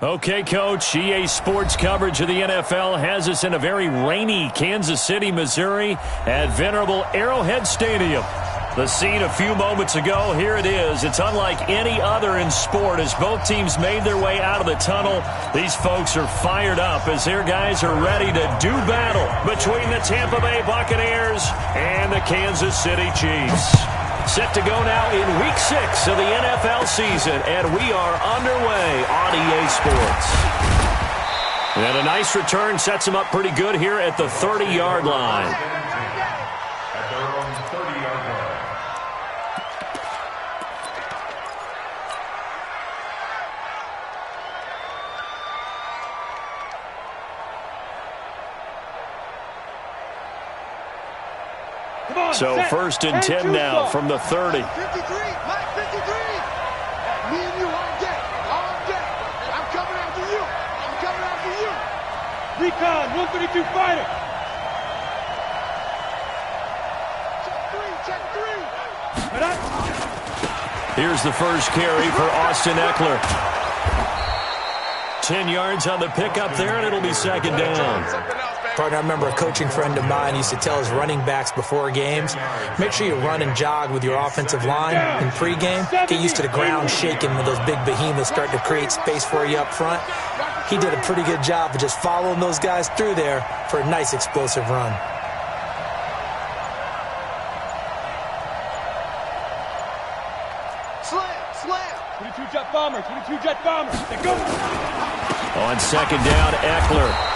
Okay, Coach, EA Sports coverage of the NFL has us in a very rainy Kansas City, Missouri at venerable Arrowhead Stadium. The scene a few moments ago, here it is. It's unlike any other in sport as both teams made their way out of the tunnel. These folks are fired up as their guys are ready to do battle between the Tampa Bay Buccaneers and the Kansas City Chiefs. Set to go now in Week 6 of the NFL season, and we are underway on EA Sports. And a nice return sets them up pretty good here at the 30-yard line. At their own 30-yard line. So first and 10 now from the 30. 53, Mike 53. Me and you on deck. On deck. I'm coming after you. I'm coming after you. Recon, 132 fighter. Check three. Here's the first carry for Austin Eckler. 10 yards on the pickup there, and it'll be second down. Partner, I remember a coaching friend of mine used to tell his running backs before games, make sure you run and jog with your offensive line in pregame. Get used to the ground shaking when those big behemoths start to create space for you up front. He did a pretty good job of just following those guys through there for a nice explosive run. Slam. 22-jet bomber. They go. On second down, Eckler.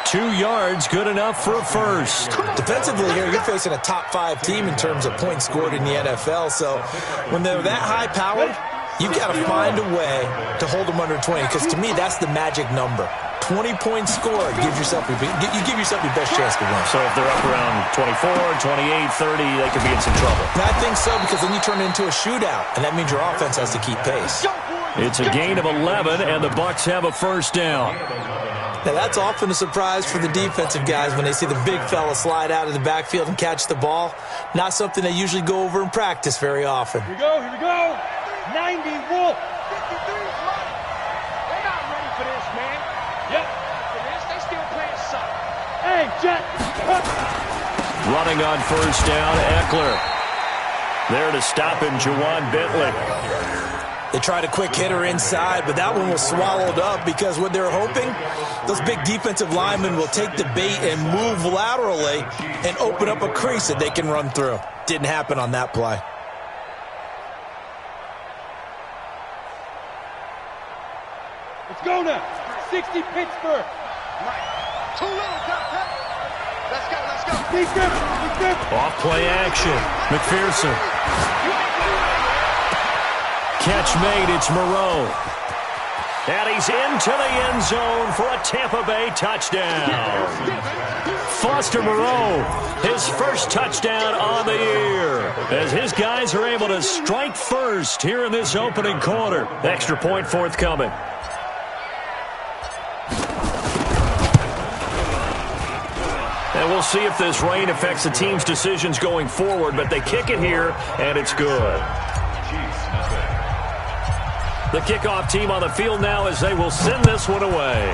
2 yards, good enough for a first. Defensively here, you're facing a top-5 team in terms of points scored in the NFL, so when they're that high-powered, you've got to find a way to hold them under 20, because to me, that's the magic number. 20 points scored, you give yourself your best chance to win. So if they're up around 24, 28, 30, they could be in some trouble. And I think so, because then you turn it into a shootout, and that means your offense has to keep pace. It's a gain of 11, and the Bucs have a first down. Now, that's often a surprise for the defensive guys when they see the big fella slide out of the backfield and catch the ball. Not something they usually go over in practice very often. Here we go. 90 Wolf. 53, Mike. They're not ready for this, man. Yep. For this, they still playing suck. Hey, Jet. Running on first down, Eckler. There to stop him, Juwan Bentley. They tried a quick hitter inside, but that one was swallowed up because what they're hoping, those big defensive linemen will take the bait and move laterally and open up a crease that they can run through. Didn't happen on that play. Let's go now. 60 Pittsburgh. Right. Too little, Cut. Let's go. Defense. Off play action. McPherson. Catch made, it's Moreau. And he's into the end zone for a Tampa Bay touchdown. Foster Moreau, his first touchdown on the year, as his guys are able to strike first here in this opening quarter. Extra point forthcoming. And we'll see if this rain affects the team's decisions going forward, but they kick it here, and it's good. The kickoff team on the field now as they will send this one away.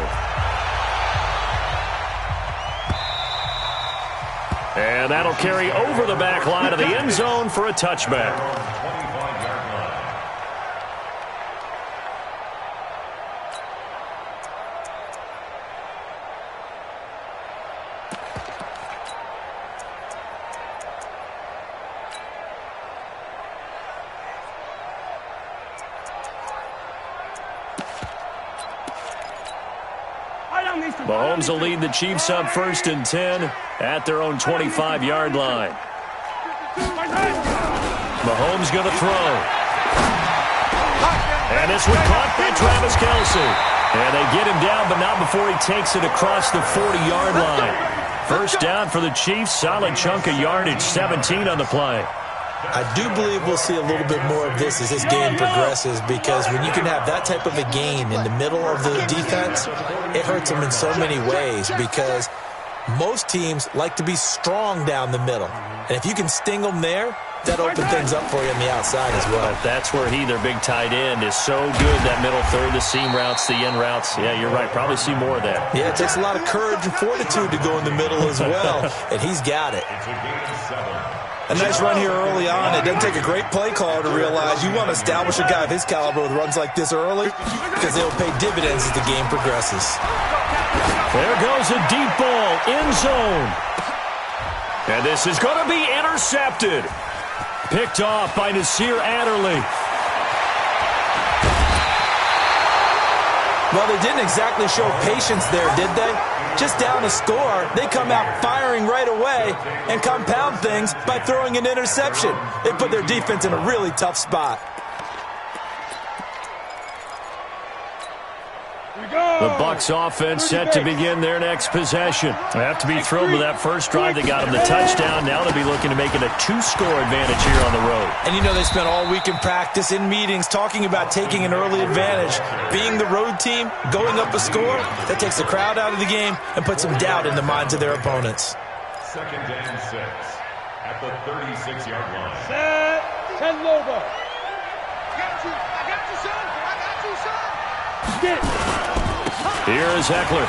And that'll carry over the back line of the end zone for a touchback. Mahomes will lead the Chiefs up first and 10 at their own 25-yard line. Mahomes going to throw. And this one caught by Travis Kelce. And they get him down, but not before he takes it across the 40-yard line. First down for the Chiefs. Solid chunk of yardage, 17 on the play. I do believe we'll see a little bit more of this as this game progresses, because when you can have that type of a gain in the middle of the defense, it hurts them in so many ways, because most teams like to be strong down the middle. And if you can sting them there, That opened things up for you on the outside as well. But that's where he, their big tight end, is so good, that middle third, the seam routes, the end routes. Yeah, you're right. Probably see more of that. Yeah, it takes a lot of courage and fortitude to go in the middle as well, and he's got it. A nice run here early on. It doesn't take a great play caller to realize you want to establish a guy of his caliber with runs like this early because they'll pay dividends as the game progresses. There goes a deep ball, end zone. And this is going to be intercepted. Picked off by Nasir Adderley. Well, they didn't exactly show patience there, did they? Just down a score, they come out firing right away and compound things by throwing an interception. They put their defense in a really tough spot. The Bucs offense set to begin their next possession. They have to be thrilled with that first drive. They got them the touchdown. Now they'll be looking to make it a 2-score advantage here on the road. And you know they spent all week in practice, in meetings, talking about taking an early advantage. Being the road team, going up a score, that takes the crowd out of the game and puts some doubt in the minds of their opponents. 2nd and 6 at the 36-yard line. Set. 10 over. I got you, son. I got you, son. Get it. Here is Eckler.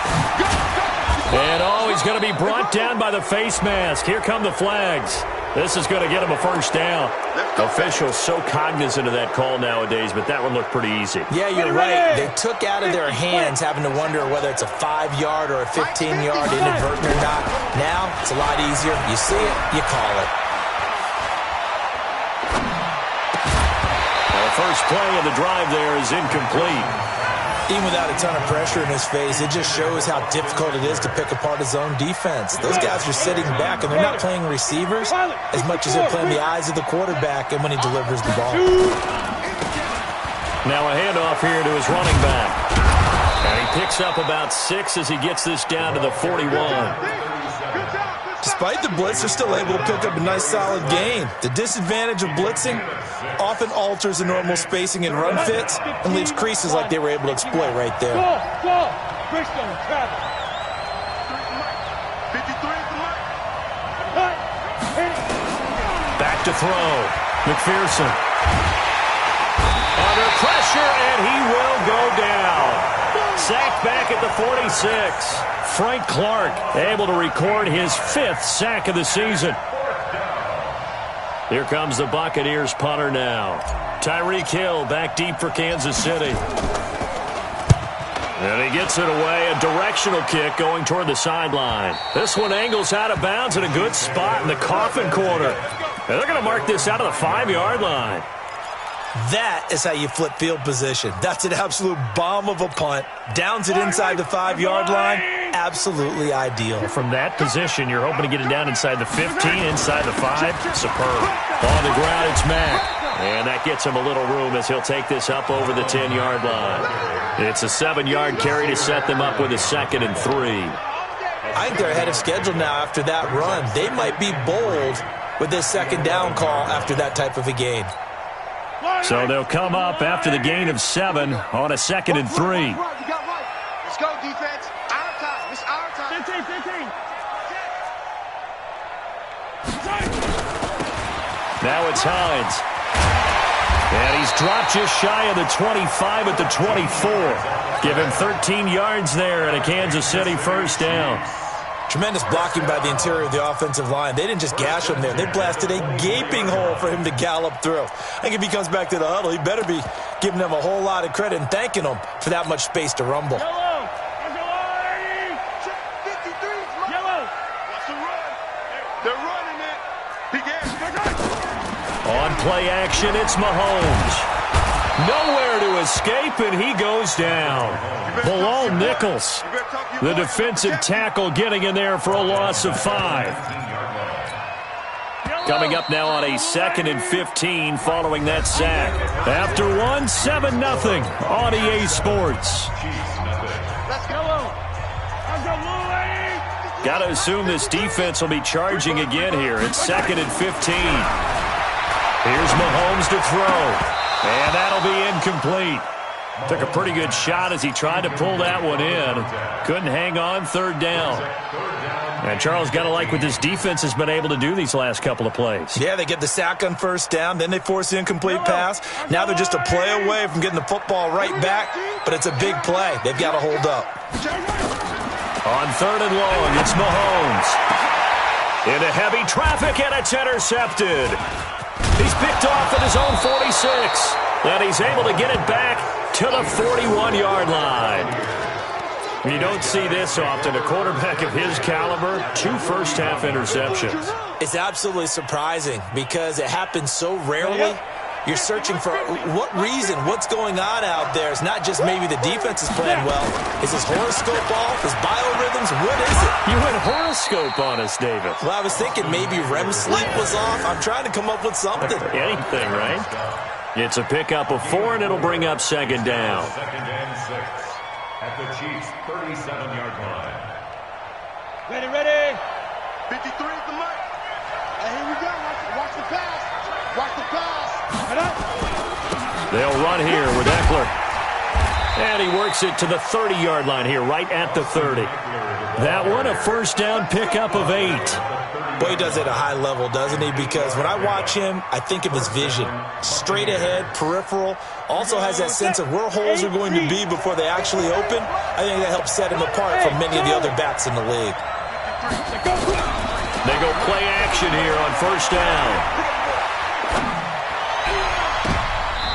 And, he's going to be brought down by the face mask. Here come the flags. This is going to get him a first down. Officials so cognizant of that call nowadays, but that one looked pretty easy. Yeah, you're right. They took out of their hands having to wonder whether it's a 5-yard or a 15-yard inadvertent or not. Now, it's a lot easier. You see it, you call it. The first play of the drive there is incomplete. Even without a ton of pressure in his face, it just shows how difficult it is to pick apart his own defense. Those guys are sitting back, and they're not playing receivers as much as they're playing the eyes of the quarterback and when he delivers the ball. Now a handoff here to his running back. And he picks up about 6 as he gets this down to the 41. Despite the blitz, they're still able to pick up a nice, solid gain. The disadvantage of blitzing often alters the normal spacing and run fits and leaves creases like they were able to exploit right there. Go. Bridgestone, Travis. 53 at the mark. Cut. Hit it. Back to throw. McPherson. Under pressure, and he will go down. Sacked back at the 46. Frank Clark able to record his 5th sack of the season. Here comes the Buccaneers punter now. Tyreek Hill back deep for Kansas City. And he gets it away. A directional kick going toward the sideline. This one angles out of bounds in a good spot in the coffin corner. And they're going to mark this out of the 5-yard line. That is how you flip field position. That's an absolute bomb of a punt. Downs it inside the 5-yard line. Absolutely ideal. From that position, you're hoping to get it down inside the 15, inside the 5. Superb. On the ground, it's Mack. And that gets him a little room as he'll take this up over the 10-yard line. It's a 7-yard carry to set them up with a 2nd and 3. I think they're ahead of schedule now after that run. They might be bold with this 2nd down call after that type of a gain. So they'll come up after the gain of 7 on a 2nd and 3. You got right. Let's go, defense. Our time. It's our time. 15. Now it's Hines. And he's dropped just shy of the 25 at the 24. Give him 13 yards there and a Kansas City first down. Tremendous blocking by the interior of the offensive line. They didn't just gash him there. They blasted a gaping hole for him to gallop through. I think if he comes back to the huddle, he better be giving them a whole lot of credit and thanking them for that much space to rumble. Yellow. 53. Yellow. Watch the run. They're running it. He gets On play action, it's Mahomes. Nowhere to escape, and he goes down. Bilal Nichols, the defensive tackle, getting in there for a loss of 5. Coming up now on a 2nd and 15 following that sack. After 1, 7-0 on EA Sports. Got to assume this defense will be charging again here. It's 2nd and 15. Here's Mahomes to throw. And that'll be incomplete. Took a pretty good shot as he tried to pull that one in. Couldn't hang on, third down. And Charles, got to like what this defense has been able to do these last couple of plays. Yeah, they get the sack on first down, then they force the incomplete pass. Now they're just a play away from getting the football right back, but it's a big play. They've got to hold up. On third and long, it's Mahomes. Into heavy traffic, and it's intercepted. He's picked off at his own 46, and he's able to get it back to the 41-yard line. You don't see this often. A quarterback of his caliber, 2 first-half interceptions. It's absolutely surprising because it happens so rarely. You're searching for what reason, what's going on out there. It's not just maybe the defense is playing well. Is his horoscope off? His biorhythms? What is it? You went horoscope on us, David. Well, I was thinking maybe REM sleep was off. I'm trying to come up with something. Anything, right? It's a pickup of 4, and it'll bring up second down. Second and 6 at the Chiefs' 37-yard line. Ready. 53 is the mark. And here we go. Watch the pass. Watch the pass. They'll run here with Eckler. And he works it to the 30-yard line here, right at the 30. That one, a first down pickup of 8. Boy, he does it at a high level, doesn't he? Because when I watch him, I think of his vision. Straight ahead, peripheral. Also has that sense of where holes are going to be before they actually open. I think that helps set him apart from many of the other backs in the league. They go play action here on first down.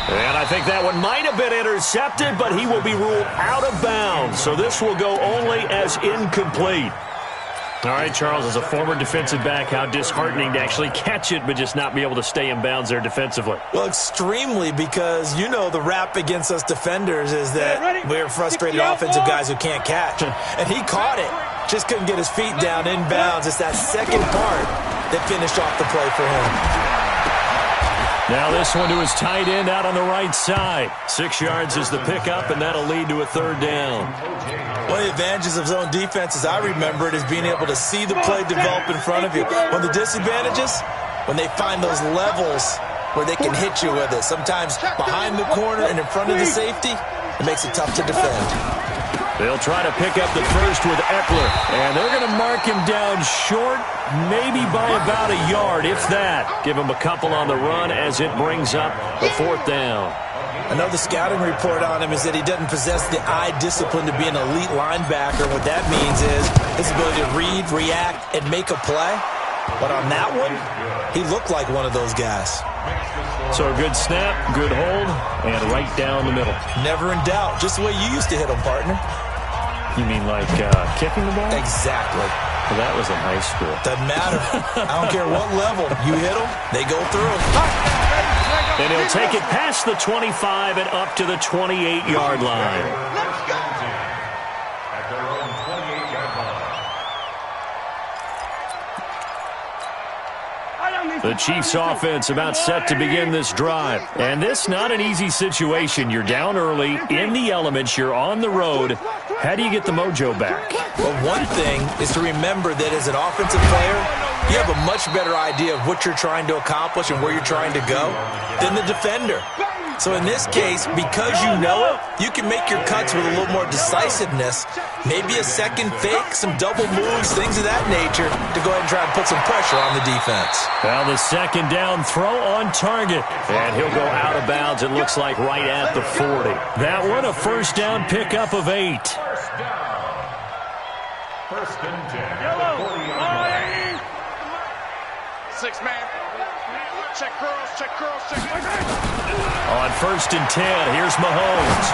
And I think that one might have been intercepted, but he will be ruled out of bounds. So this will go only as incomplete. All right, Charles, as a former defensive back, how disheartening to actually catch it but just not be able to stay in bounds there defensively. Well, extremely, because you know the rap against us defenders is that we're frustrated offensive guys who can't catch. And he caught it, just couldn't get his feet down in bounds. It's that second part that finished off the play for him. Now this one to his tight end out on the right side. 6 yards is the pickup, and that'll lead to a third down. One of the advantages of zone defense, as I remember it, is being able to see the play develop in front of you. One of the disadvantages, when they find those levels where they can hit you with it. Sometimes behind the corner and in front of the safety, it makes it tough to defend. They'll try to pick up the first with Eckler, and they're going to mark him down short, maybe by about a yard, if that. Give him a couple on the run as it brings up the fourth down. Another scouting report on him is that he doesn't possess the eye discipline to be an elite linebacker. What that means is his ability to read, react, and make a play. But on that one, he looked like one of those guys. So a good snap, good hold, and right down the middle. Never in doubt. Just the way you used to hit them, partner. You mean like kicking the ball? Exactly. Well, that was in high school. Doesn't matter. I don't care what level. You hit them, they go through. And he'll take it past the 25 and up to the 28-yard line. At their own 28-yard line. The Chiefs offense about set to begin this drive. And this not an easy situation. You're down early, in the elements, you're on the road. How do you get the mojo back? Well, one thing is to remember that as an offensive player, you have a much better idea of what you're trying to accomplish and where you're trying to go than the defender. So in this case, because you know it, you can make your cuts with a little more decisiveness, maybe a second fake, some double moves, things of that nature, to go ahead and try and put some pressure on the defense. Well, the second down throw on target. And he'll go out of bounds, it looks like, right at the 40. That one, a first down pickup of 8. First and 10 at the 40-yard line. 6-man. Check curls, check curls, check. On first and 10, here's Mahomes.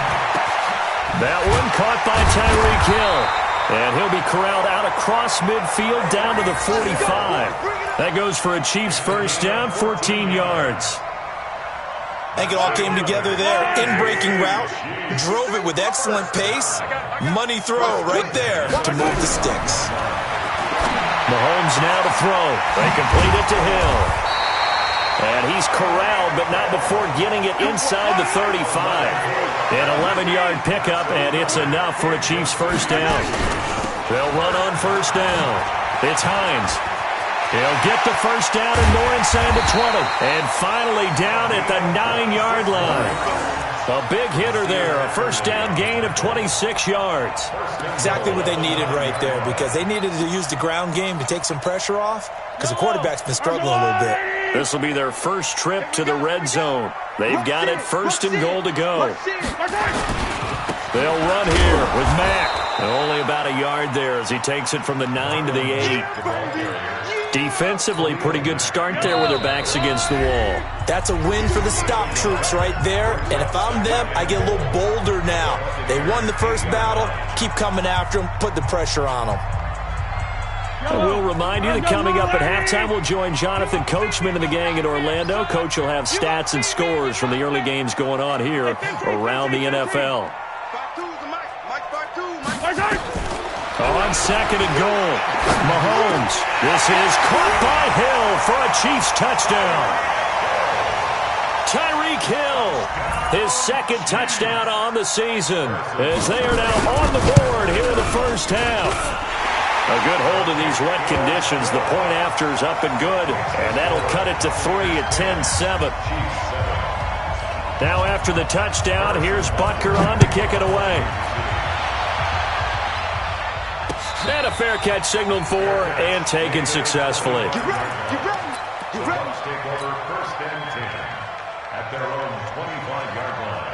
That one caught by Tyreek Hill. And he'll be corralled out across midfield down to the 45. That goes for a Chiefs first down, 14 yards. I think it all came together there. In-breaking route, drove it with excellent pace. Money throw right there to move the sticks. Mahomes now to throw. They complete it to Hill. And he's corralled, but not before getting it inside the 35. An 11-yard pickup, and it's enough for a Chiefs first down. They'll run on first down. It's Hines. He'll get the first down and more inside the 20. And finally down at the 9-yard line. A big hitter there, a first down gain of 26 yards. Exactly what they needed right there, because they needed to use the ground game to take some pressure off, because the quarterback's been struggling a little bit. This will be their first trip to the red zone. They've got it first and goal to go. They'll run here with Mack. Only about a yard there as he takes it from the 9 to the 8. Defensively, pretty good start there with their backs against the wall. That's a win for the stop troops right there. And if I'm them, I get a little bolder now. They won the first battle. Keep coming after them. Put the pressure on them. And we'll remind you that coming up at halftime, we'll join Jonathan Coachman and the gang in Orlando. Coach will have stats and scores from the early games going on here around the NFL. On second and goal, Mahomes. This is caught by Hill for a Chiefs touchdown. Tyreek Hill, his second touchdown on the season, as they are now on the board here in the first half. A good hold in these wet conditions. The point after is up and good, and that'll cut it to 3 at 10-7. Now after the touchdown, here's Butker on to kick it away. And a fair catch signaled for and taken successfully. Get ready. Take over first and 10 at their own 25-yard line.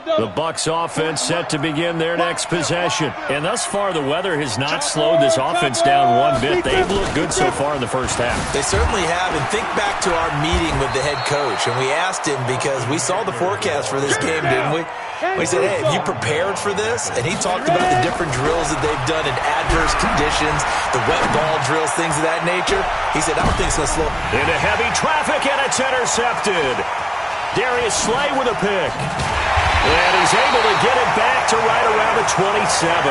The Bucs offense set to begin their next possession. And thus far, the weather has not slowed this offense down one bit. They've looked good so far in the first half. They certainly have. And think back to our meeting with the head coach. And we asked him, because we saw the forecast for this game, didn't we? We said, hey, have you prepared for this? And he talked about the different drills that they've done in adverse conditions, the wet ball drills, things of that nature. He said, I don't think it's going to slow. Into heavy traffic, and it's intercepted. Darius Slay with a pick. And he's able to get it back to right around the 27.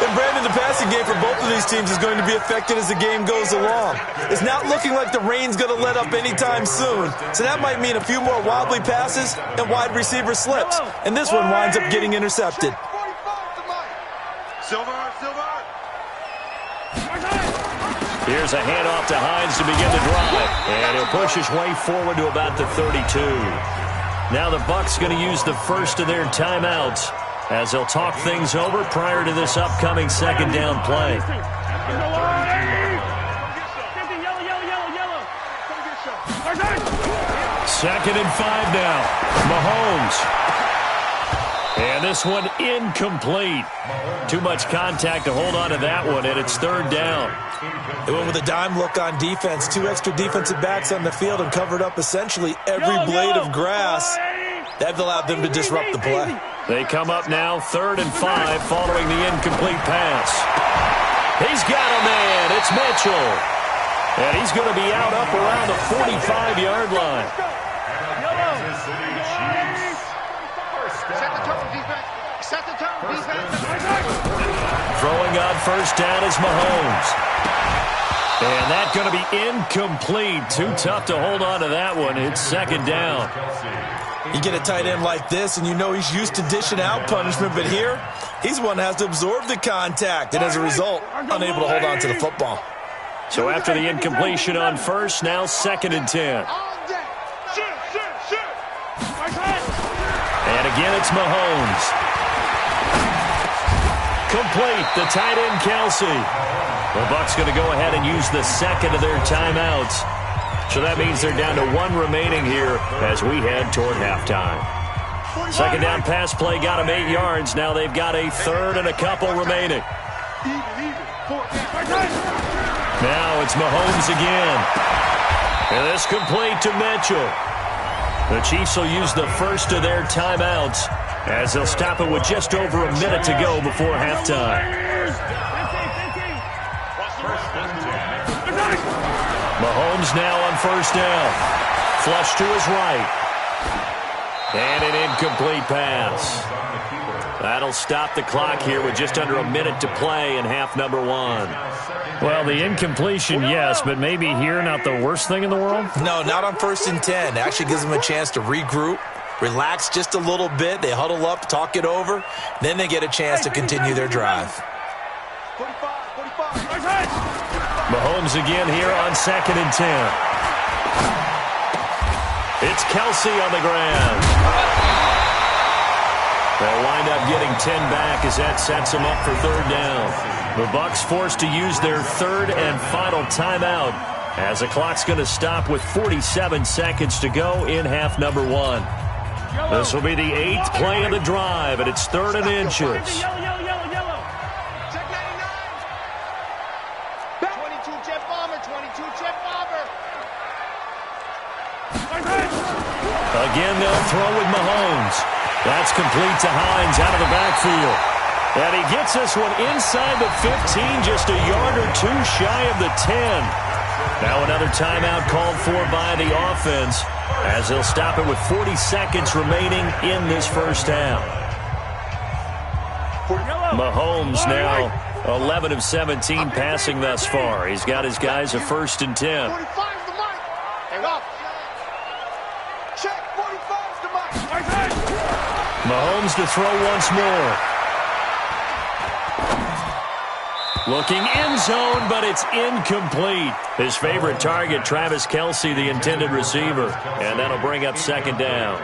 And Brandon, the passing game for both of these teams is going to be affected as the game goes along. It's not looking like the rain's going to let up anytime soon. So that might mean a few more wobbly passes and wide receiver slips. And this one winds up getting intercepted. Here's a handoff to Hines to begin the drive. And he'll push his way forward to about the 32. Now the Bucs going to use the first of their timeouts as they'll talk things over prior to this upcoming second down play. Second and 5 now. Mahomes. And this one incomplete. Too much contact to hold on to that one, and it's third down. They went with a dime look on defense. 2 extra defensive backs on the field and covered up essentially every blade of grass. That allowed them to disrupt the play. They come up now, 3rd and 5, following the incomplete pass. He's got a man. It's Mitchell. And he's going to be out up around the 45-yard line. Set the tone, defense. Throwing on first down is Mahomes. And that's going to be incomplete. Too tough to hold on to that one. It's second down. You get a tight end like this, and you know he's used to dishing out punishment, but here, he's one that has to absorb the contact, and as a result, unable to hold on to the football. So after the incompletion on first, now 2nd and 10. And again, it's Mahomes. Complete, the tight end, Kelsey. The Bucs going to go ahead and use the second of their timeouts. So that means they're down to 1 remaining here as we head toward halftime. Second down pass play got them 8 yards. Now they've got a 3rd and a couple remaining. Now it's Mahomes again. And this complete to Mitchell. The Chiefs will use the first of their timeouts as they'll stop it with just over a minute to go before halftime. Mahomes now on first down. Flush to his right. And an incomplete pass. That'll stop the clock here with just under a minute to play in half number 1. Well, the incompletion, yes, but maybe here not the worst thing in the world? No, not on 1st and 10. It actually gives them a chance to regroup, relax just a little bit. They huddle up, talk it over. Then they get a chance to continue their drive. 45. Mahomes again here on 2nd and 10. It's Kelsey on the ground. They'll wind up getting 10 back as that sets them up for 3rd down. The Bucs forced to use their 3rd and final timeout as the clock's going to stop with 47 seconds to go in half number 1. This will be the 8th play of the drive, and it's 3rd and inches. Again, they'll throw with Mahomes. That's complete to Hines out of the backfield. And he gets this one inside the 15, just a yard or 2 shy of the 10. Now another timeout called for by the offense as they'll stop it with 40 seconds remaining in this first half. Mahomes now 11 of 17 passing thus far. He's got his guys a 1st and 10. Mahomes to throw once more. Looking end zone, but it's incomplete. His favorite target, Travis Kelce, the intended receiver. And that'll bring up 2nd down.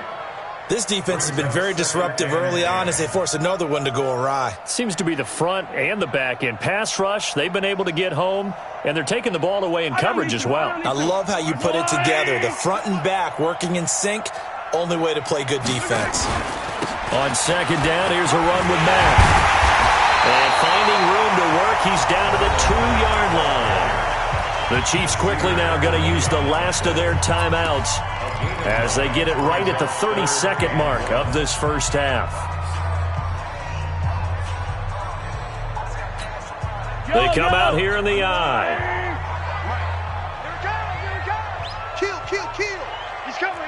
This defense has been very disruptive early on as they force another one to go awry. Seems to be the front and the back end. Pass rush, they've been able to get home, and they're taking the ball away in coverage as well. I love how you put it together. The front and back working in sync, only way to play good defense. On 2nd down, here's a run with Mack. And finding room to work, he's down to the 2-yard line. The Chiefs quickly now going to use the last of their timeouts as they get it right at the 30-second mark of this first half. They come out here in the eye. Kill. He's coming.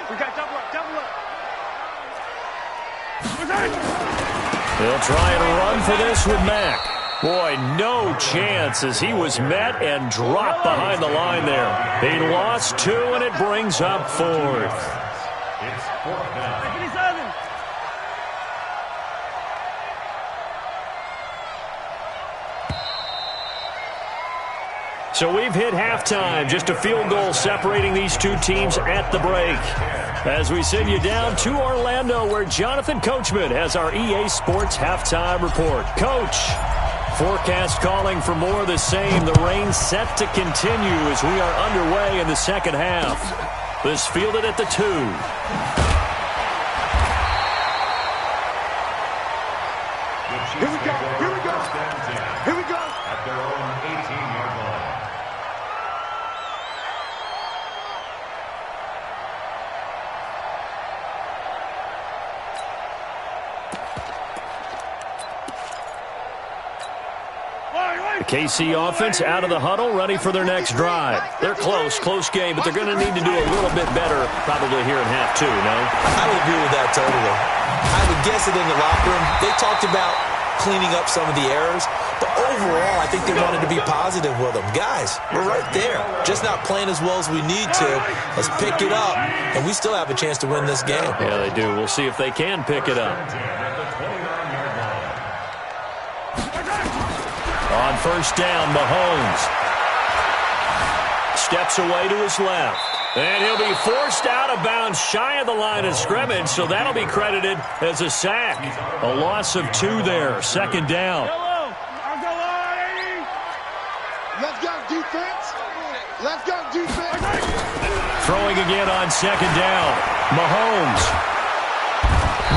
We got double up. They'll try and run for this with Mack. Boy, no chance as he was met and dropped behind the line there. He lost 2, and it brings up 4th. It's 4th down. So we've hit halftime, just a field goal separating these two teams at the break. As we send you down to Orlando, where Jonathan Coachman has our EA Sports halftime report. Coach, forecast calling for more of the same. The rain set to continue as we are underway in the second half. This fielded at the 2. Here we go. At their own 18-yard line. The KC offense out of the huddle, ready for their next drive. They're close game, but they're going to need to do a little bit better probably here in half 2, no? I would agree with that totally. I would guess it in the locker room. They talked about cleaning up some of the errors, but overall, I think they wanted to be positive with them. Guys, we're right there. Just not playing as well as we need to. Let's pick it up, and we still have a chance to win this game. Yeah, they do. We'll see if they can pick it up. On 1st down, Mahomes steps away to his left. And he'll be forced out of bounds shy of the line of scrimmage, so that'll be credited as a sack. A loss of 2 there, 2nd down. Let's go, defense. Throwing again on 2nd down. Mahomes.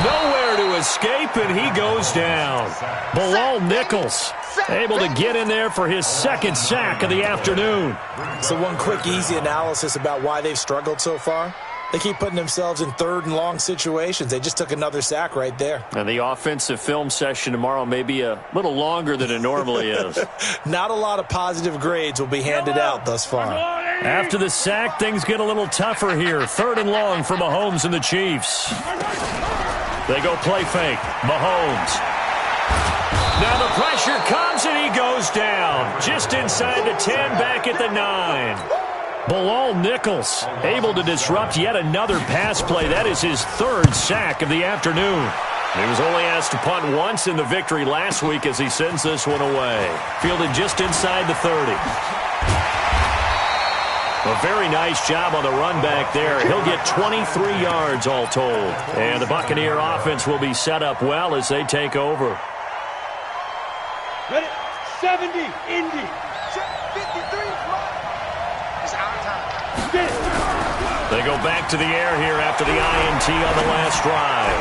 Nowhere to escape, and he goes down. Bilal Nichols able to get in there for his 2nd sack of the afternoon. So one quick, easy analysis about why they've struggled so far. They keep putting themselves in 3rd and long situations. They just took another sack right there. And the offensive film session tomorrow may be a little longer than it normally is. Not a lot of positive grades will be handed out thus far. After the sack, things get a little tougher here. 3rd and long for Mahomes and the Chiefs. They go play fake. Mahomes. Now the pressure comes, and he goes down. Just inside the 10, back at the 9. Bilal Nichols able to disrupt yet another pass play. That is his 3rd sack of the afternoon. He was only asked to punt once in the victory last week as he sends this one away. Fielded just inside the 30. A very nice job on the run back there. He'll get 23 yards all told. And the Buccaneer offense will be set up well as they take over. Ready? 70, Indy. 53, it's our time. Get it. They go back to the air here after the INT on the last drive.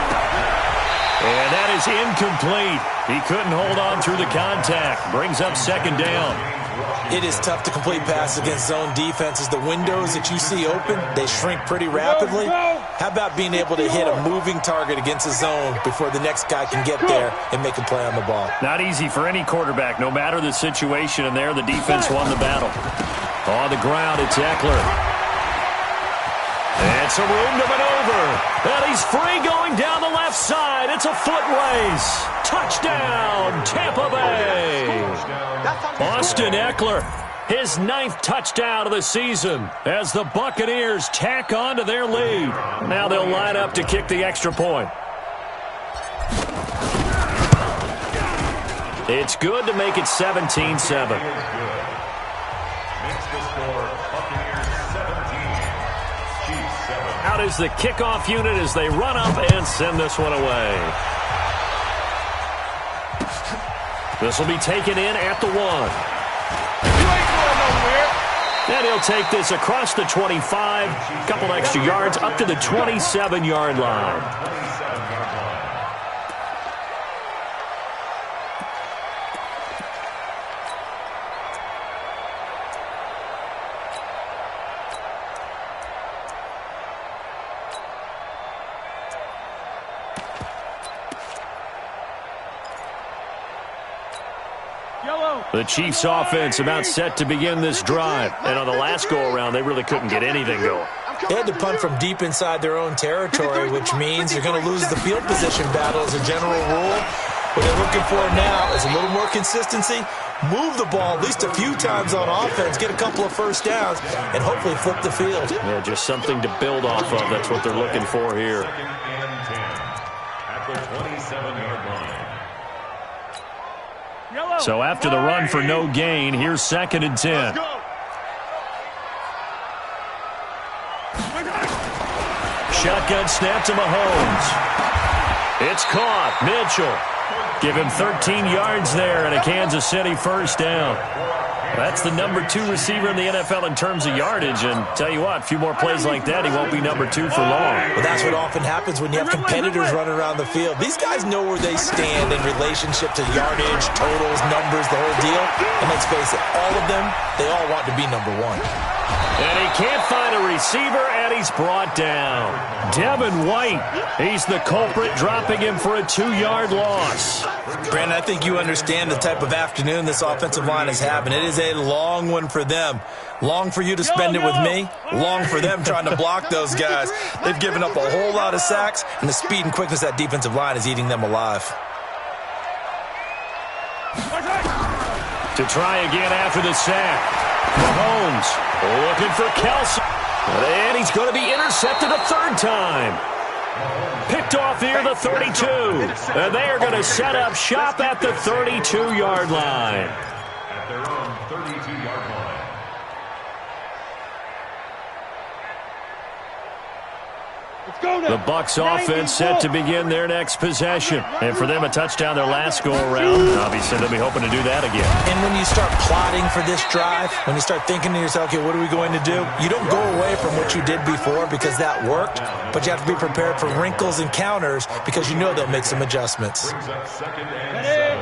And that is incomplete. He couldn't hold on through the contact. Brings up second down. It is tough to complete passes against zone defenses. The windows that you see open, they shrink pretty rapidly. How about being able to hit a moving target against a zone before the next guy can get there and make a play on the ball? Not easy for any quarterback, no matter the situation. And there, the defense won the battle. On the ground, it's Eckler. It's a room to maneuver. And he's free going down the left side. It's a foot race. Touchdown, Tampa Bay. Austin Eckler, his 9th touchdown of the season as the Buccaneers tack on to their lead. Now they'll line up to kick the extra point. It's good to make it 17-7. Out is the kickoff unit as they run up and send this one away. This will be taken in at the 1. And he'll take this across the 25, a couple extra yards up to the 27-yard line. The Chiefs offense about set to begin this drive. And on the last go-around, they really couldn't get anything going. They had to punt from deep inside their own territory, which means you're going to lose the field position battle as a general rule. What they're looking for now is a little more consistency, move the ball at least a few times on offense, get a couple of first downs, and hopefully flip the field. Yeah, just something to build off of. That's what they're looking for here. At the 27-yard line. So after the run for no gain, here's 2nd and 10. Shotgun snap to Mahomes. It's caught. Mitchell. Give him 13 yards there and a Kansas City first down. That's the number 2 receiver in the NFL in terms of yardage. And tell you what, a few more plays like that, he won't be number 2 for long. Well, that's what often happens when you have competitors running around the field. These guys know where they stand in relationship to yardage, totals, numbers, the whole deal. And let's face it, all of them, they all want to be number 1. And he can't find a receiver, and he's brought down. Devin White, he's the culprit, dropping him for a 2-yard loss. Brandon, I think you understand the type of afternoon this offensive line is having. It is a long one for them. Long for you to spend it with me. Long for them trying to block those guys. They've given up a whole lot of sacks, and the speed and quickness of that defensive line is eating them alive. To try again after the sack. Mahomes looking for Kelce. And he's going to be intercepted a 3rd time. Picked off near the 32. And they are going to set up shop at the 32-yard line. At their own 32-yard line. The Bucs offense set to begin their next possession. And for them, a touchdown their last go-around. Obviously, they'll be hoping to do that again. And when you start plotting for this drive, when you start thinking to yourself, okay, what are we going to do? You don't go away from what you did before because that worked, but you have to be prepared for wrinkles and counters because you know they'll make some adjustments. Brings up 2nd and 7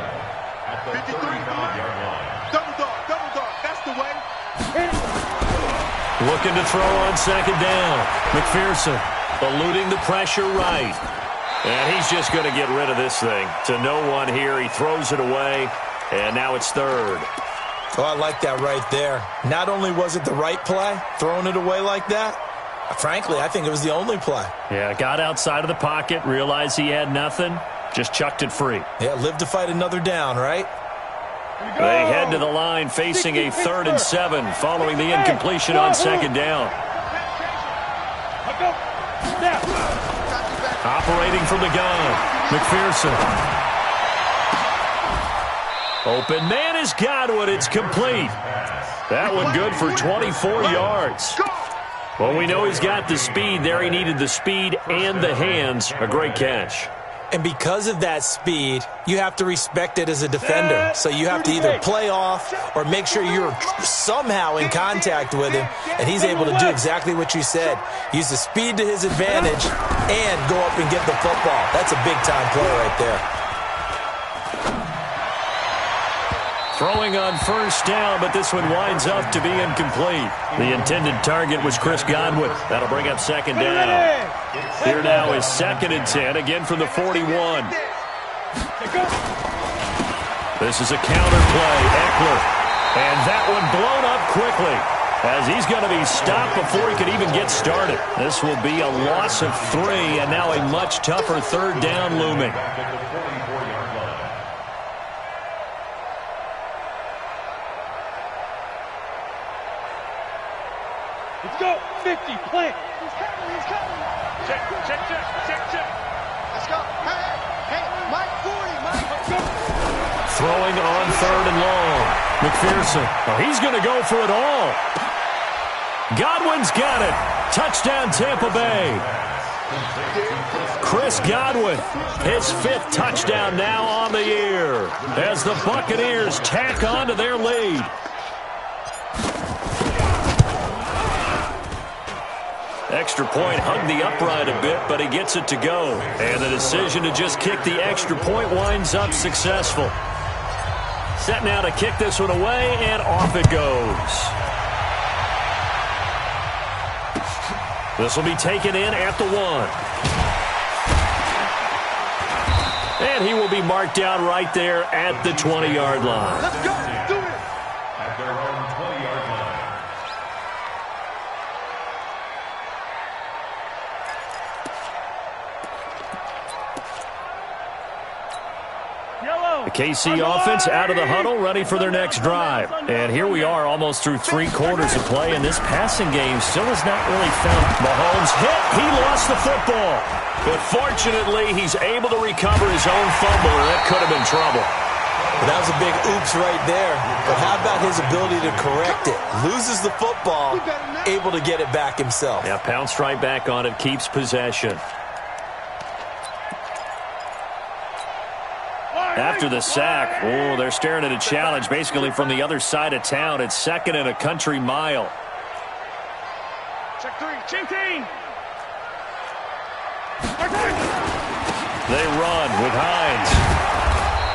at the 35-yard line. Double dog, that's the way. Looking to throw on 2nd down. McPherson eluding the pressure right. And he's just going to get rid of this thing. To no one here. He throws it away. And now it's 3rd. Oh, I like that right there. Not only was it the right play, throwing it away like that, frankly, I think it was the only play. Yeah, got outside of the pocket, realized he had nothing, just chucked it free. Yeah, live to fight another down, right? They head to the line facing a 3rd and 7 following the incompletion on 2nd down. Operating from the gun, McPherson. Open man is Godwin. It's complete. That one good for 24 yards. Well, we know he's got the speed there. He needed the speed and the hands. A great catch. And because of that speed, you have to respect it as a defender. So you have to either play off or make sure you're somehow in contact with him, and he's able to do exactly what you said. Use the speed to his advantage and go up and get the football. That's a big-time play right there. Throwing on first down, but this one winds up to be incomplete. The intended target was Chris Godwin. That'll bring up second down. Here now is 2nd and 10, again from the 41. This is a counter play, Eckler. And that one blown up quickly, as he's going to be stopped before he can even get started. This will be a loss of 3, and now a much tougher 3rd down looming. Let's go. 50, plant. He's coming. Check. Let's go. Hey, Mike 40, Mike. Throwing on 3rd and long. McPherson. Oh, he's going to go for it all. Godwin's got it. Touchdown, Tampa Bay. Chris Godwin, his 5th touchdown now on the year, as the Buccaneers tack on to their lead. Extra point hugged the upright a bit, but he gets it to go. And the decision to just kick the extra point winds up successful. Set now to kick this one away, and off it goes. This will be taken in at the 1. And he will be marked down right there at the 20-yard line. Let's go. Do it. At their own 20-yard line. The KC offense out of the huddle, ready for their next drive. And here we are almost through 3 quarters of play, and this passing game still has not really found. Mahomes hit. He lost the football. But fortunately, he's able to recover his own fumble, or that could have been trouble. Well, that was a big oops right there. But how about his ability to correct it? Loses the football, able to get it back himself. Yeah, pounced right back on it, keeps possession. After the sack, they're staring at a challenge basically from the other side of town. It's 2nd and a country mile. Check 3. Chain team. They run with Hines.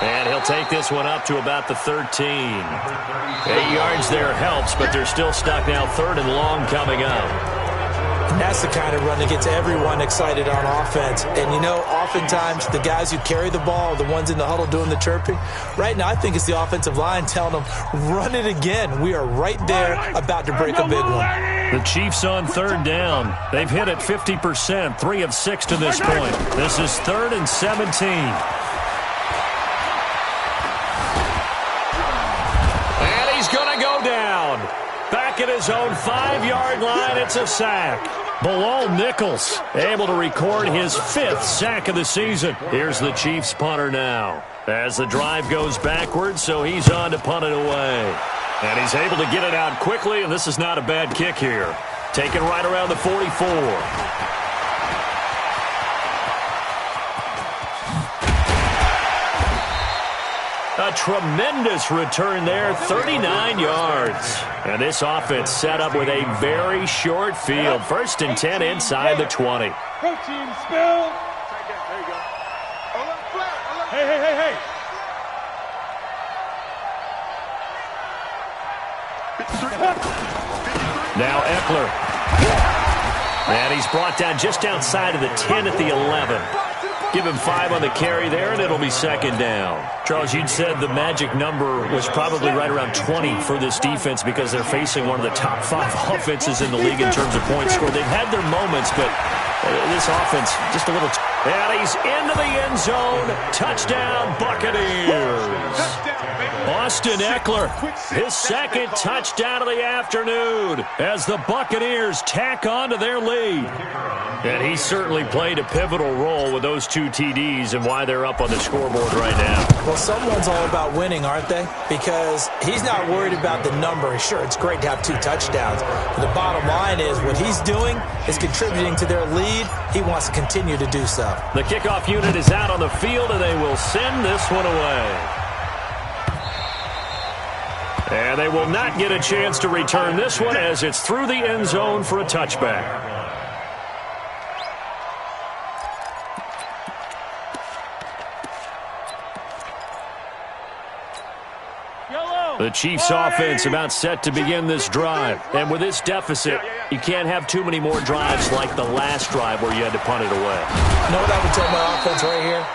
And he'll take this one up to about the 13. 8 yards there helps, but they're still stuck now. 3rd and long coming up. That's the kind of run that gets everyone excited on offense. And, you know, oftentimes the guys who carry the ball, the ones in the huddle doing the chirping, right now I think it's the offensive line telling them, run it again. We are right there about to break a big one. The Chiefs on 3rd down. They've hit it 50%, 3 of 6 to this point. This is 3rd and 17. And he's going to go down. Back at his own 5-yard line, it's a sack. Bilal Nichols able to record his 5th sack of the season. Here's the Chiefs punter now, as the drive goes backwards, so he's on to punt it away. And he's able to get it out quickly, and this is not a bad kick here. Taken right around the 44. A tremendous return there, 39 yards. And this offense set up with a very short field. 1st and 10 inside the 20. Protein spill. There you go. Hey. Now Eckler. And he's brought down just outside of the 10 at the 11. Give him 5 on the carry there, and it'll be 2nd down. Charles, you'd said the magic number was probably right around 20 for this defense because they're facing one of the top 5 offenses in the league in terms of points scored. They've had their moments, but this offense just a little And he's into the end zone. Touchdown, Buccaneers. Austin Eckler, his second touchdown of the afternoon as the Buccaneers tack on to their lead. And he certainly played a pivotal role with those 2 TDs and why they're up on the scoreboard right now. Well, someone's all about winning, aren't they? Because he's not worried about the number. Sure, it's great to have 2 touchdowns. But the bottom line is what he's doing is contributing to their lead. He wants to continue to do so. The kickoff unit is out on the field, and they will send this one away. And they will not get a chance to return this one as it's through the end zone for a touchback. The Chiefs offense about set to begin this drive. And with this deficit, you can't have too many more drives like the last drive where you had to punt it away. You know what I would tell my offense right here?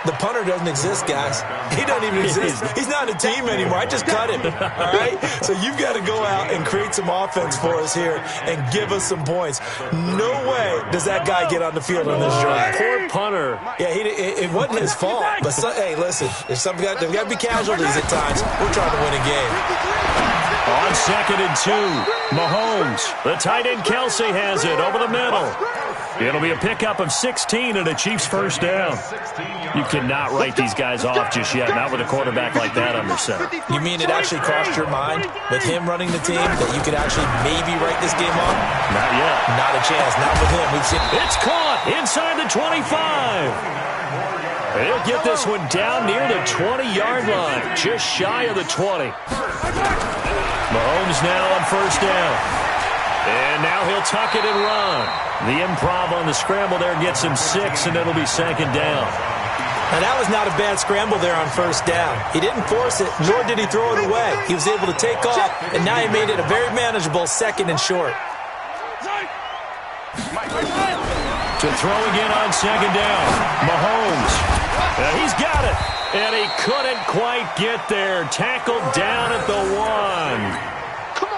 The punter doesn't exist, guys. He doesn't even exist. He's not a team anymore. I just cut him, all right? So you've got to go out and create some offense for us here and give us some points. No way does that guy get on the field on this drive. Poor punter. Yeah, it wasn't his fault. But, hey, listen, there's got to be casualties at times. We're trying to win a game. On 2nd and 2, Mahomes. The tight end Kelsey has it over the middle. It'll be a pickup of 16 and a Chiefs first down. You cannot write these guys off just yet, not with a quarterback like that under center. You mean it actually crossed your mind with him running the team that you could actually maybe write this game off? Not yet. Not a chance. Not with him. We've seen. It's caught inside the 25. They'll get this one down near the 20-yard line, just shy of the 20. Mahomes now on first down. And now he'll tuck it and run. The improv on the scramble there gets him 6, and it'll be 2nd down. Now, that was not a bad scramble there on first down. He didn't force it, nor did he throw it away. He was able to take off, and now he made it a very manageable 2nd and short. To throw again on 2nd down. Mahomes. He's got it. And he couldn't quite get there. Tackled down at the 1.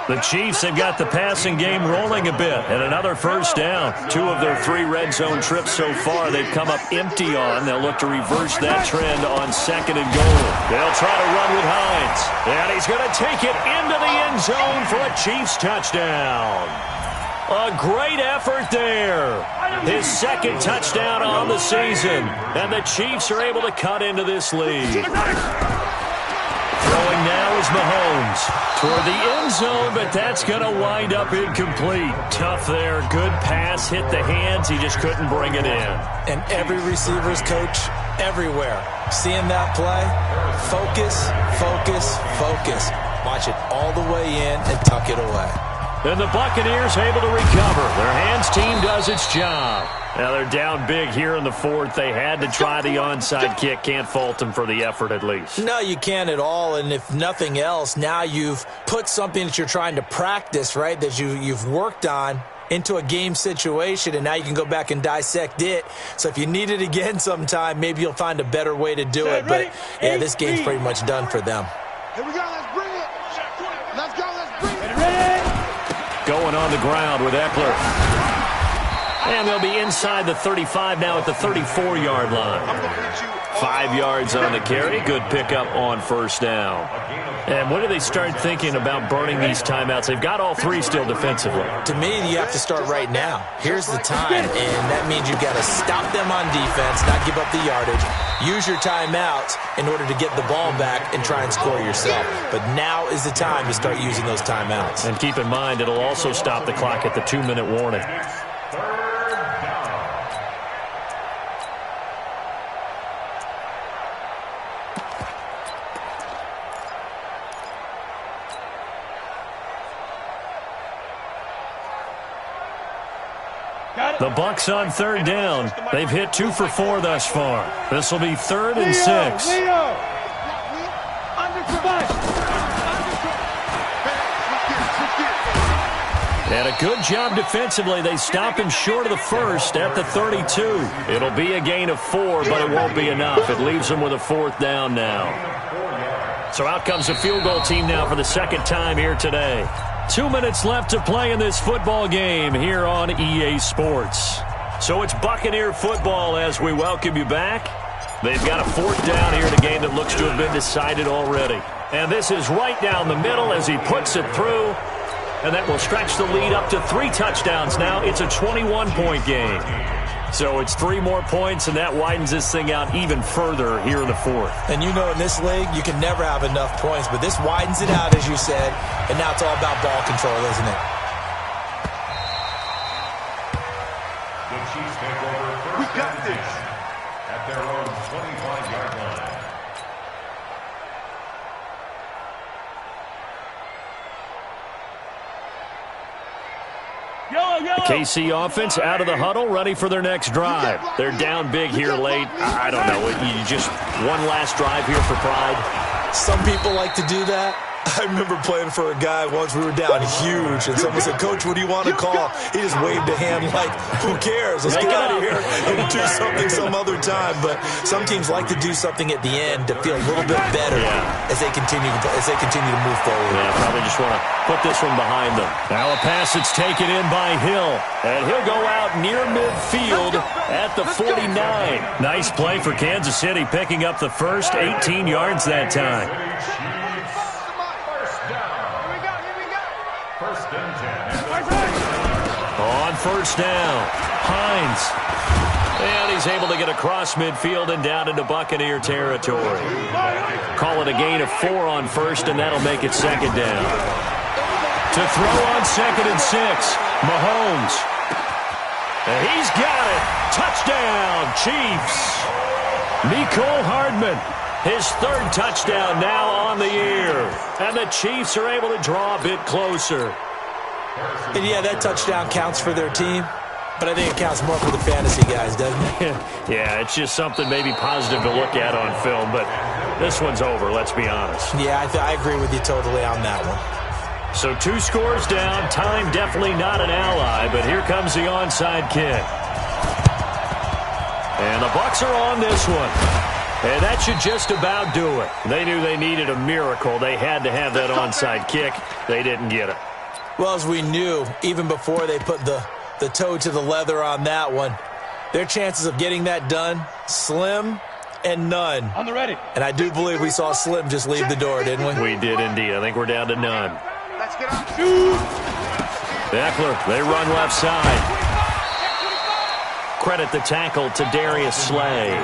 The Chiefs have got the passing game rolling a bit, and another first down. 2 of their 3 red zone trips so far they've come up empty on. They'll look to reverse that trend on 2nd and goal. They'll try to run with Hines, and he's going to take it into the end zone for a Chiefs touchdown. A great effort there. His 2nd touchdown on the season, and the Chiefs are able to cut into this lead. Throwing now is Mahomes toward the end zone, but that's going to wind up incomplete. Tough there. Good pass. Hit the hands. He just couldn't bring it in. And every receiver's coach everywhere. Seeing that play, focus, focus, focus. Watch it all the way in and tuck it away. And the Buccaneers able to recover. Their hands team does its job. Now they're down big here in the 4th. They had to try the onside kick. Can't fault them for the effort at least. No, you can't at all. And if nothing else, now you've put something that you're trying to practice, right, that you've worked on into a game situation, and now you can go back and dissect it. So if you need it again sometime, maybe you'll find a better way to do it. But, yeah, this game's pretty much done for them. Here we go. Let's bring it. Let's go. Let's bring it. Going on the ground with Eckler. And they'll be inside the 35 now at the 34-yard line. 5 yards on the carry. Good pickup on first down. And when do they start thinking about burning these timeouts? They've got all 3 still defensively. To me, you have to start right now. Here's the time, and that means you've got to stop them on defense, not give up the yardage. Use your timeouts in order to get the ball back and try and score yourself. But now is the time to start using those timeouts. And keep in mind, it'll also stop the clock at the 2-minute warning. The Bucs on 3rd down. They've hit 2 for 4 thus far. This will be 3rd and 6. And a good job defensively. They stop him short of the 1st at the 32. It'll be a gain of 4, but it won't be enough. It leaves them with a 4th down now. So out comes the field goal team now for the 2nd time here today. 2 minutes left to play in this football game here on EA Sports. So it's Buccaneer football as we welcome you back. They've got a 4th down here in a game that looks to have been decided already. And this is right down the middle as he puts it through. And that will stretch the lead up to 3 touchdowns now. It's a 21-point game. So it's 3 more points, and that widens this thing out even further here in the 4th. And you know in this league, you can never have enough points, but this widens it out, as you said, and now it's all about ball control, isn't it? The Chiefs take over first and 10 at their own 25-yard line. KC offense out of the huddle, ready for their next drive. They're down big here late. I don't know. You just one last drive here for pride. Some people like to do that. I remember playing for a guy once. We were down huge, and someone said, "Coach, what do you want to call?" He just waved a hand like, "Who cares? Let's get out of here and do something some other time." But some teams like to do something at the end to feel a little bit better as they continue to move forward. Yeah, probably just want to put this one behind them. Now a pass that's taken in by Hill, and he'll go out near midfield at the 49. Nice play for Kansas City, picking up the first 18 yards that time. On first down, Hines. And he's able to get across midfield and down into Buccaneer territory. Call it a gain of 4 on first, and that'll make it 2nd down. To throw on 2nd and 6, Mahomes. And he's got it. Touchdown, Chiefs. Mecole Hardman, his 3rd touchdown now on the year. And the Chiefs are able to draw a bit closer. And yeah, that touchdown counts for their team, but I think it counts more for the fantasy guys, doesn't it? Yeah, it's just something maybe positive to look at on film, but this one's over, let's be honest. Yeah, I agree with you totally on that one. So 2 scores down, time definitely not an ally, but here comes the onside kick. And the Bucs are on this one. And that should just about do it. They knew they needed a miracle. They had to have that onside kick. They didn't get it. Well, as we knew, even before they put the toe to the leather on that one, their chances of getting that done, slim and none. On the ready. And I do believe we saw Slim just leave the door, didn't we? We did indeed. I think we're down to none. Let's get up. Eckler, they run left side. Credit the tackle to Darius Slay.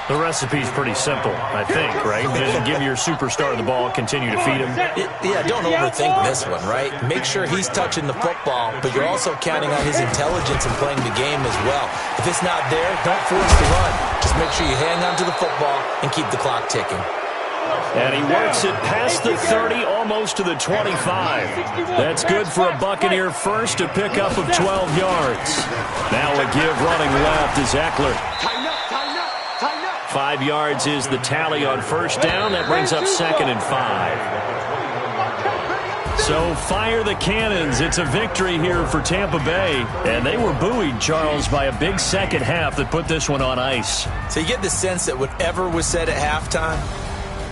The recipe's pretty simple, I think, right? Just give your superstar the ball, continue to feed him. Yeah, don't overthink this one, right? Make sure he's touching the football, but you're also counting on his intelligence and playing the game as well. If it's not there, don't force the run. Just make sure you hang on to the football and keep the clock ticking. And he works it past the 30, almost to the 25. That's good for a Buccaneer first to pick up of 12 yards. Now a give running left is Eckler. 5 yards is the tally on first down. That brings up 2nd and 5. So fire the cannons. It's a victory here for Tampa Bay. And they were buoyed, Charles, by a big second half that put this one on ice. So you get the sense that whatever was said at halftime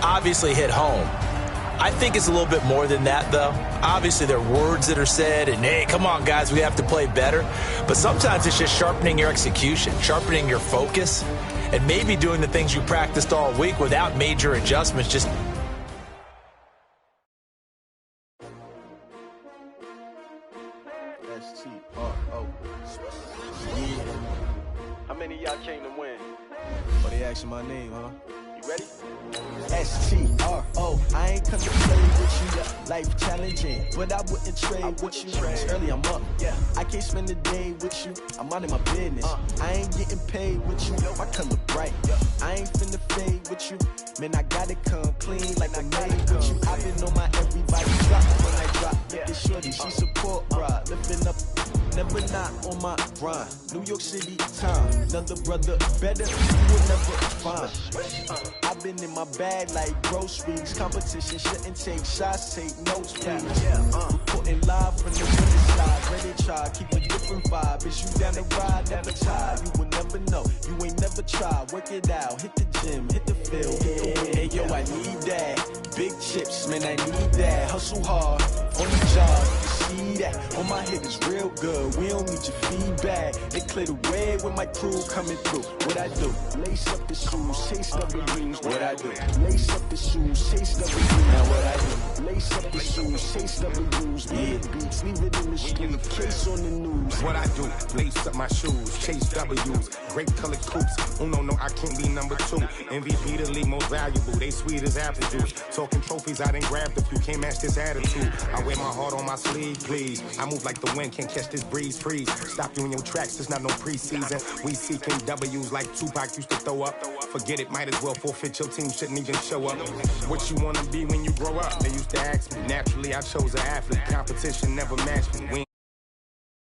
obviously hit home. I think it's a little bit more than that, though. Obviously, there are words that are said, and, hey, come on, guys, we have to play better. But sometimes it's just sharpening your execution, sharpening your focus, and maybe doing the things you practiced all week without major adjustments. Just S-T-R-O. Yeah. How many of y'all came to win? But they asking my name, huh? You ready? S-T-R-O. I ain't come to play with you. Life challenging, but I wouldn't trade with you. It's early, I'm up. I can't spend the day with you. I'm out of my business. I ain't getting paid with you. My color bright. I ain't finna fade with you. Man, I gotta come clean like I made with you. I've been on my everybody drop when I drop. Look at shorty, she support ride. Lifting up, never not on my grind. New York City time. Another brother better, you will never find. I've been in my bag like groceries. Competition shouldn't take shots, take notes, please. Reporting live from the other side. Ready to try, keep a different vibe. Is you down the ride, never tired. You will never know, you ain't never tried. Work it out, hit the gym, hit the field, hit the win. Hey yo, I need that. Big chips, man, I need that. Hustle hard, on the job. see that. On my head is real good, we don't need your feedback. They clear the way with my crew coming through. What I do? Lace up the shoes, chase W's. What I do? Lace up the shoes, chase W's. Now what I do? Lace up the shoes, chase W's. Big beats, leave it in the street, case on the news. What I do? Lace up my shoes, chase W's. Grape colored coops. Oh no, I can't be number 2. MVP the league most valuable. They sweet as apple juice. Talking trophies, I done grabbed a few. Can't match this attitude. I wear my heart on my sleeve, please. I move like the wind, can't catch this breeze, freeze. Stop you in your tracks, it's not no preseason. We seeking W's like Tupac used to throw up. Forget it, might as well forfeit. Your team shouldn't even show up. What you wanna be when you grow up? They used to ask me. Naturally, I chose an athlete. Competition never matched me.